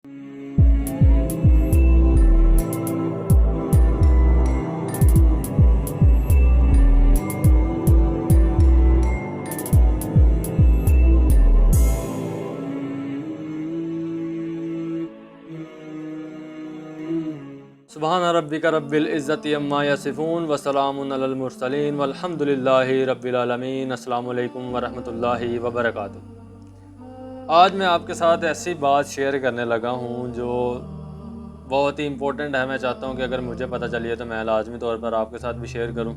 سبحان ربک رب العزت عما یصفون وسلام علی المرسلین والحمدللہ رب العالمین۔ السلام علیکم ورحمۃ اللہ وبرکاتہ۔ آج میں آپ کے ساتھ ایسی بات شیئر کرنے لگا ہوں جو بہت ہی امپورٹنٹ ہے۔ میں چاہتا ہوں کہ اگر مجھے پتہ چلیے تو میں لازمی طور پر آپ کے ساتھ بھی شیئر کروں۔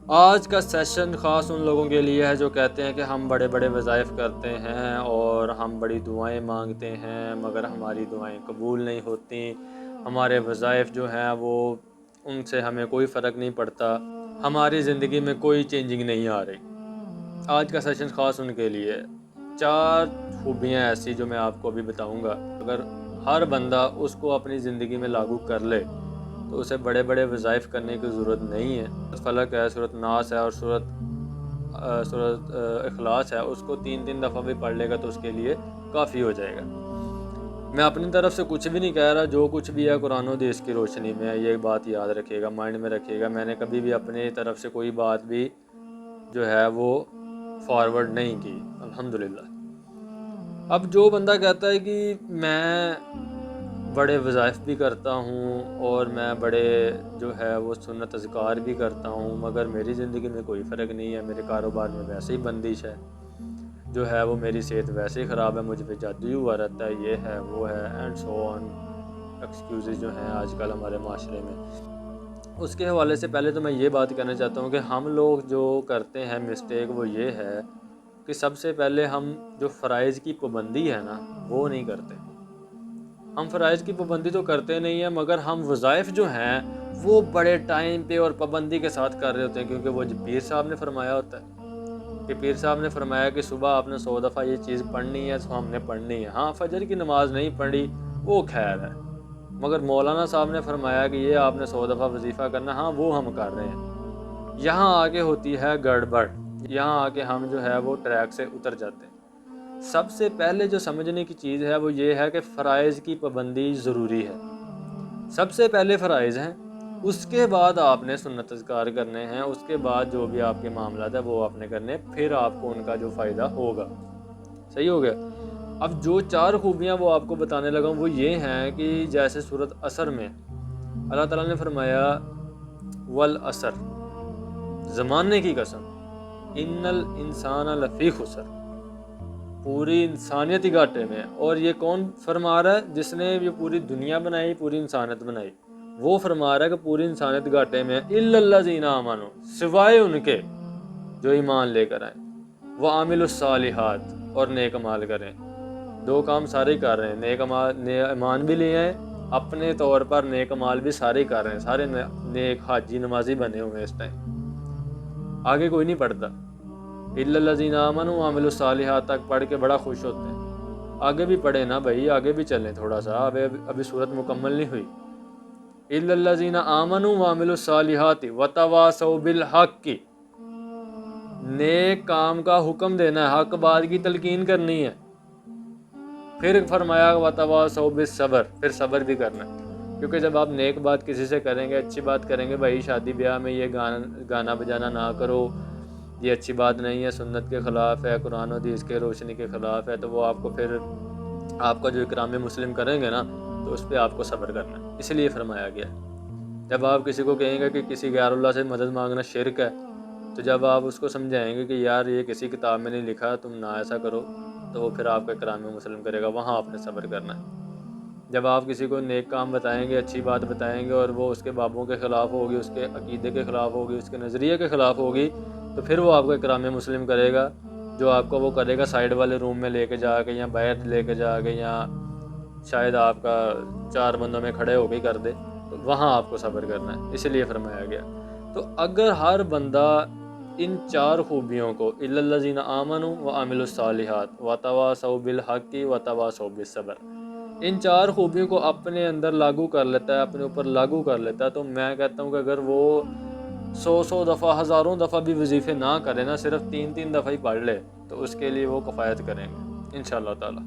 آج کا سیشن خاص ان لوگوں کے لیے ہے جو کہتے ہیں کہ ہم بڑے بڑے وظائف کرتے ہیں اور ہم بڑی دعائیں مانگتے ہیں مگر ہماری دعائیں قبول نہیں ہوتی، ہمارے وظائف جو ہیں وہ ان سے ہمیں کوئی فرق نہیں پڑتا، ہماری زندگی میں کوئی چینجنگ نہیں آ رہی۔ آج کا سیشن خاص ان کے لیے 4 خوبیاں ایسی جو میں آپ کو ابھی بتاؤں گا، اگر ہر بندہ اس کو اپنی زندگی میں لاگو کر لے تو اسے بڑے بڑے وظائف کرنے کی ضرورت نہیں ہے۔ فلق ہے، سورۃ ناس ہے اور سورۃ اخلاص ہے، اس کو 3 دفعہ بھی پڑھ لے گا تو اس کے لیے کافی ہو جائے گا۔ میں اپنی طرف سے کچھ بھی نہیں کہہ رہا، جو کچھ بھی ہے قرآن و حدیث کی روشنی میں ہے، یہ بات یاد رکھیے گا، مائنڈ میں رکھیے گا۔ میں نے کبھی بھی اپنی طرف سے کوئی بات بھی جو ہے وہ فارورڈ نہیں کی، الحمدللہ۔ اب جو بندہ کہتا ہے کہ میں بڑے وظائف بھی کرتا ہوں اور میں بڑے جو ہے وہ سنت اذکار بھی کرتا ہوں مگر میری زندگی میں کوئی فرق نہیں ہے، میرے کاروبار میں ویسے ہی بندش ہے، جو ہے وہ میری صحت ویسے ہی خراب ہے، مجھ پہ جادو ہی ہوا رہتا ہے، یہ ہے وہ ہے اینڈ سو آن، ایکسکیوزز جو ہیں آج کل ہمارے معاشرے میں۔ اس کے حوالے سے پہلے تو میں یہ بات کہنا چاہتا ہوں کہ ہم لوگ جو کرتے ہیں مسٹیک وہ یہ ہے کہ سب سے پہلے ہم جو فرائض کی پابندی ہے نا وہ نہیں کرتے۔ ہم فرائض کی پابندی تو کرتے نہیں ہیں مگر ہم وظائف جو ہیں وہ بڑے ٹائم پہ اور پابندی کے ساتھ کر رہے ہوتے ہیں، کیونکہ وہ پیر صاحب نے فرمایا ہوتا ہے کہ پیر صاحب نے فرمایا کہ صبح آپ نے 100 دفعہ یہ چیز پڑھنی ہے تو ہم نے پڑھنی ہے۔ ہاں فجر کی نماز نہیں پڑھی وہ خیر ہے، مگر مولانا صاحب نے فرمایا کہ یہ آپ نے 100 دفعہ وظیفہ کرنا، ہاں وہ ہم کر رہے ہیں۔ یہاں آگے ہوتی ہے گڑبڑ، یہاں آ کے ہم جو ہے وہ ٹریک سے اتر جاتے ہیں۔ سب سے پہلے جو سمجھنے کی چیز ہے وہ یہ ہے کہ فرائض کی پابندی ضروری ہے، سب سے پہلے فرائض ہیں، اس کے بعد آپ نے سنت اذکار کرنے ہیں، اس کے بعد جو بھی آپ کے معاملات ہیں وہ آپ نے کرنے، پھر آپ کو ان کا جو فائدہ ہوگا۔ صحیح ہو گیا۔ اب جو 4 خوبیاں وہ آپ کو بتانے لگا ہوں وہ یہ ہیں کہ جیسے سورۃ عصر میں اللہ تعالیٰ نے فرمایا والعصر، زمانے کی قسم، ان الانسان لفی خسر، پوری انسانیت ہی گھاٹے میں ہے۔ اور یہ کون فرما رہا ہے؟ جس نے یہ پوری دنیا بنائی، پوری انسانیت بنائی، وہ فرما رہا ہے کہ پوری انسانیت گھاٹے میں ہے، الا الذین آمنوا، سوائے ان کے جو ایمان لے کر آئیں، وعملوا الصالحات، اور نیک عمال کریں۔ 2 کام سارے ہی کر رہے ہیں، نیک ایمان بھی لے آئیں، اپنے طور پر نیک عمال بھی سارے ہی کر رہے ہیں، سارے نیک حاجی نمازی بنے ہوئے ہیں اس ٹائم۔ آگے کوئی نہیں پڑھتا، الا الذین آمنوا وعملوا الصالحات تک پڑھ کے بڑا خوش ہوتے ہیں۔ آگے بھی پڑھیں نا بھائی، آگے بھی چلیں تھوڑا سا، ابھی صورت مکمل نہیں ہوئی۔ الا الذین آمنوا وعملوا الصالحات وتواصوا بالحق، نیک کام کا حکم دینا ہے، حق بات کی تلقین کرنی ہے۔ پھر فرمایا وتواصوا بالصبر، پھر صبر بھی کرنا ہے، کیونکہ جب آپ نیک بات کسی سے کریں گے، اچھی بات کریں گے، بھائی شادی بیاہ میں یہ گانا بجانا نہ کرو، یہ اچھی بات نہیں ہے، سنت کے خلاف ہے، قرآن و حدیث کے روشنی کے خلاف ہے، تو وہ آپ کو پھر آپ کا جو اکرام مسلم کریں گے نا تو اس پہ آپ کو صبر کرنا ہے، اس لیے فرمایا گیا۔ جب آپ کسی کو کہیں گے کہ کسی غیر اللہ سے مدد مانگنا شرک ہے، تو جب آپ اس کو سمجھائیں گے کہ یار یہ کسی کتاب میں نہیں لکھا، تم نہ ایسا کرو، تو وہ پھر آپ کا اکرام مسلم کرے گا، وہاں آپ نے صبر کرنا ہے۔ جب آپ کسی کو نیک کام بتائیں گے، اچھی بات بتائیں گے اور وہ اس کے بابوں کے خلاف ہوگی، اس کے عقیدے کے خلاف ہوگی، اس کے نظریے کے خلاف ہوگی، تو پھر وہ آپ کو اکرام مسلم کرے گا، جو آپ کو وہ کرے گا سائیڈ والے روم میں لے کے جا کے یا باہر لے کے جا کے، یا شاید آپ کا 4 بندوں میں کھڑے ہو کے کر دے، تو وہاں آپ کو صبر کرنا ہے، اس لیے فرمایا گیا۔ تو اگر ہر بندہ ان 4 خوبیوں کو، الا الذین آمنوا وعملوا الصالحات وتواصوا بالحق وتواصوا بالصبر، ان 4 خوبیوں کو اپنے اندر لاگو کر لیتا ہے، اپنے اوپر لاگو کر لیتا ہے، تو میں کہتا ہوں کہ اگر وہ 100 دفعہ، ہزاروں دفعہ بھی وظیفے نہ کرے نا، صرف 3 دفعہ ہی پڑھ لے، تو اس کے لیے وہ کفایت کریں گے انشاءاللہ تعالی۔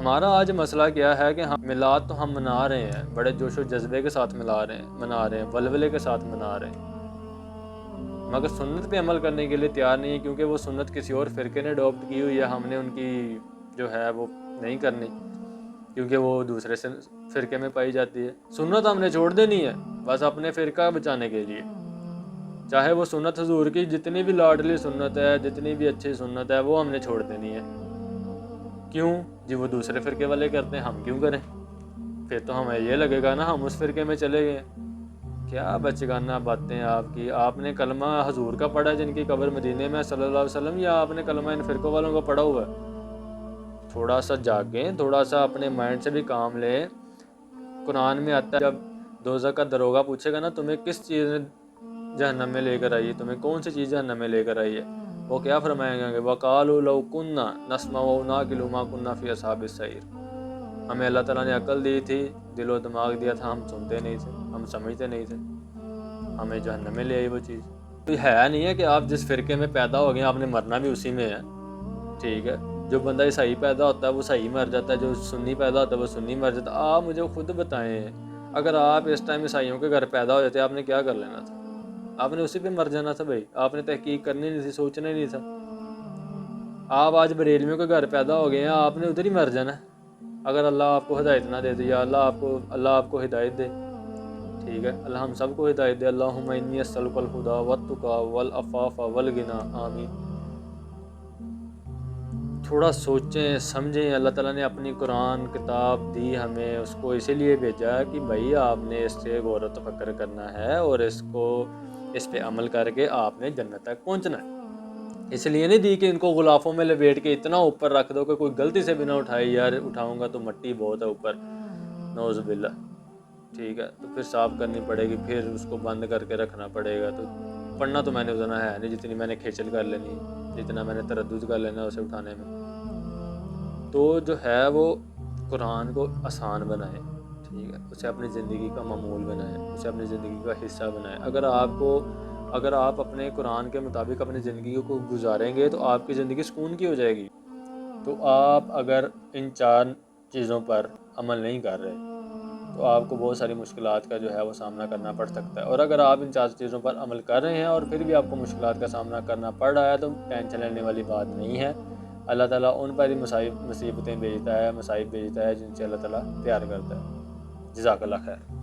ہمارا آج مسئلہ کیا ہے کہ میلاد تو ہم منا رہے ہیں، بڑے جوش و جذبے کے ساتھ منا رہے ہیں، ولولے کے ساتھ منا رہے ہیں، مگر سنت پہ عمل کرنے کے لیے تیار نہیں ہے، کیونکہ وہ سنت کسی اور فرقے نے اڈاپٹ کی ہوئی ہے، ہم نے ان کی جو ہے وہ نہیں کرنی، کیونکہ وہ دوسرے فرقے میں پائی جاتی ہے۔ سنت ہم نے چھوڑ دینی ہے بس اپنے فرقہ بچانے کے لیے، چاہے وہ سنت حضور کی جتنی بھی لاڈلی سنت ہے، جتنی بھی اچھی سنت ہے، وہ ہم نے چھوڑ دینی ہے۔ کیوں جی؟ وہ دوسرے فرقے والے کرتے ہیں، ہم کیوں کریں؟ پھر تو ہمیں یہ لگے گا نا ہم اس فرقے میں چلے گئے۔ کیا بچگانہ باتیں آپ کی! آپ نے کلمہ حضور کا پڑھا جن کی قبر مدینے میں صلی اللہ علیہ وسلم، یا آپ نے کلمہ ان فرقوں والوں کا پڑھا ہوا ہے؟ تھوڑا سا جاگیں، تھوڑا سا اپنے مائنڈ سے بھی کام لیں۔ قرآن میں آتا ہے جب دوزخ کا دروغہ پوچھے گا نا تمہیں کس چیز نے جہنم میں لے کر آئی ہے، تمہیں کون سی چیز جہنم میں لے کر آئی ہے، وہ کیا فرمائیں گے؟ وَقَالُوا لَوْ كُنَّا نَسْمَعُ أَوْ نَعْقِلُ مَا كُنَّا فِي أَصْحَابِ السَّعِيرِ۔ ہمیں اللہ تعالیٰ نے عقل دی تھی، دل و دماغ دیا تھا، ہم سنتے نہیں تھے، ہم سمجھتے نہیں تھے، ہمیں جہنم میں لے آئی وہ چیز۔ تو ہے نہیں ہے کہ آپ جس فرقے میں پیدا ہو گئے آپ نے مرنا بھی اسی میں ہے، ٹھیک ہے؟ جو بندہ عیسائی پیدا ہوتا ہے وہ عیسائی مر جاتا ہے، جو سنی پیدا ہوتا ہے وہ سنی مر جاتا ہے۔ آپ مجھے خود بتائیں، اگر آپ اس ٹائم عیسائیوں کے گھر پیدا ہو جاتے آپ نے کیا کر لینا تھا؟ آپ نے اسی پہ مر جانا تھا بھائی، آپ نے تحقیق کرنی نہیں تھی، سوچنا ہی نہیں تھا۔ آپ آج بریلویوں کے گھر پیدا ہو گئے ہیں، آپ نے ادھر ہی مر جانا ہے اگر اللہ آپ کو ہدایت نہ دے دے، یا اللہ آپ کو ہدایت دے، ٹھیک ہے؟ اللہ ہم سب کو ہدایت دے۔ اللہم انی اسألک الہدی والتقی والعفاف والغنی، آمین۔ تھوڑا سوچیں سمجھیں، اللہ تعالیٰ نے اپنی قرآن کتاب دی ہمیں، اس کو اسی لیے بھیجا ہے کہ بھائی آپ نے اس سے غور و تفکر کرنا ہے اور اس پہ عمل کر کے آپ نے جنت تک پہنچنا ہے۔ اس لیے نہیں دی کہ ان کو غلافوں میں لپیٹ کے اتنا اوپر رکھ دو کہ کوئی غلطی سے بھی نہ اٹھائے، یار اٹھاؤں گا تو مٹی بہت ہے اوپر، نعوذ باللہ، ٹھیک ہے؟ تو پھر صاف کرنی پڑے گی، پھر اس کو بند کر کے رکھنا پڑے گا۔ تو پڑھنا تو میں نے اتنا ہے نہیں جتنی میں نے کھیچل کر لینی، جتنا میں نے تردد کر لینا اسے اٹھانے میں۔ تو جو ہے وہ قرآن کو آسان بنائیں، ٹھیک ہے؟ اسے اپنی زندگی کا معمول بنائیں، اسے اپنی زندگی کا حصہ بنائیں۔ اگر آپ اپنے قرآن کے مطابق اپنی زندگی کو گزاریں گے تو آپ کی زندگی سکون کی ہو جائے گی۔ تو آپ اگر ان 4 چیزوں پر عمل نہیں کر رہے تو آپ کو بہت ساری مشکلات کا جو ہے وہ سامنا کرنا پڑ سکتا ہے، اور اگر آپ ان 4 چیزوں پر عمل کر رہے ہیں اور پھر بھی آپ کو مشکلات کا سامنا کرنا پڑ رہا ہے تو ٹینشن لینے والی بات نہیں ہے۔ اللہ تعالیٰ ان پر ہی مصیبتیں بھیجتا ہے، مصائب بھیجتا ہے جن سے اللہ تعالیٰ پیار کرتا ہے۔ جزاک اللہ خیر۔